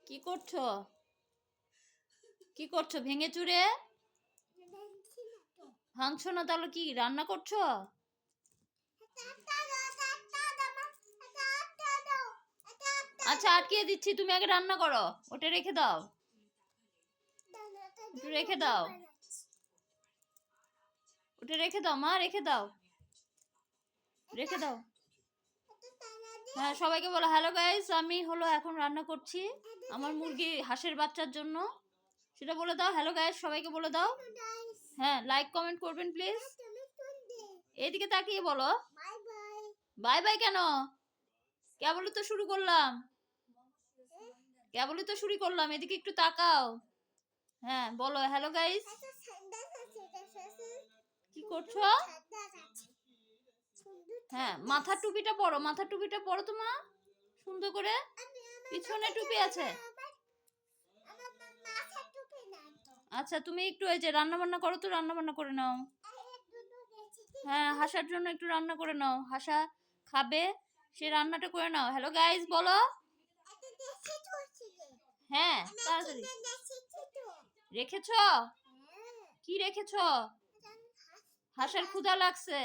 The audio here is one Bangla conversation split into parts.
কি করছো? কি করছো? ভেঙে চুরে ভাঙছো না? তাহলে কি রান্না করছো? আচ্ছা, আটকে দিচ্ছি, তুমি আগে রান্না করো। ওটা রেখে দাও, একটু রেখে দাও, ওটা রেখে দাও মা, রেখে দাও, রেখে দাও। হ্যাঁ, সবাইকে বলো হ্যালো গাইস, আমি হলো এখন রান্না করছি আমার মুরগি হাঁসের বাচ্চার জন্য। সেটা বলে দাও, হ্যালো গাইস সবাইকে বলে দাও। হ্যাঁ, লাইক কমেন্ট করবেন প্লিজ। এইদিকে তাকিয়ে বলো বাই বাই। কেন? কেবলই তো শুরু করলাম, কেবলই তো শুরু করলাম, এদিকে একটু তাকাও। হ্যাঁ বলো হ্যালো গাইস। কি করছো? হ্যাঁ, মাথার টুপিটা পরো, মাথার টুপিটা পরো তো মা, সুন্দর করে। পিছনে টুপি আছে। আচ্ছা, তুমি একটু এই যে রান্না বান্না করো, তো রান্না বান্না করে নাও। হ্যাঁ, হাসার জন্য একটু রান্না করে নাও, হাসা খাবে, সে রান্নাটা করে নাও। হ্যালো গাইস বলো। হ্যাঁ, তাড়াতাড়ি। রেখেছো? কি রেখেছো? হাঁসের ক্ষুধা লাগছে।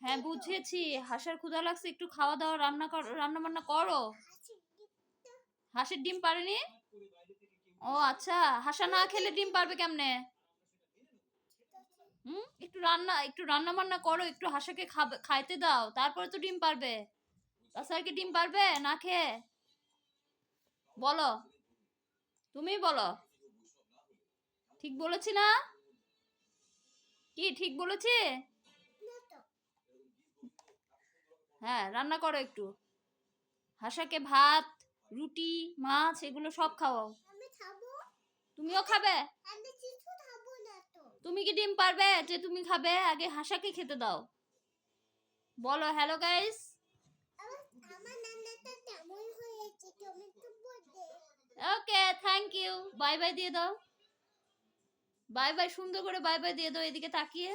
হ্যাঁ বুঝেছি, হাঁসের ক্ষুধা লাগছে, একটু খাওয়া দাওয়া রান্না করো, রান্না বান্না করো। হাঁসের ডিম পারেনি? ও আচ্ছা, হাঁসা না খেলে ডিম পারবে কেমনে? একটু রান্না বান্না করো, একটু হাঁসাকে খাইতে দাও, তারপরে তো ডিম পারবে। তাছাড়া কি ডিম পারবে না খেয়ে? বলো, তুমি বলো। ঠিক বলেছি না? কি ঠিক বলেছি? হ্যাঁ, রান্না করো একটু। হাঁসাকে ভাত, রুটি, মাছ এগুলো সব খাওয়াও। তুমিও খাবে? তুমি কি ডিম পারবে যে তুমি খাবে? আগে হাঁসাকে খেতে দাও। বলো hello guys. Okay, thank you. Bye bye দিয়ে দাও, বাই বাই, সুন্দর করে বাই বাই দিয়ে দাও এদিকে তাকিয়ে।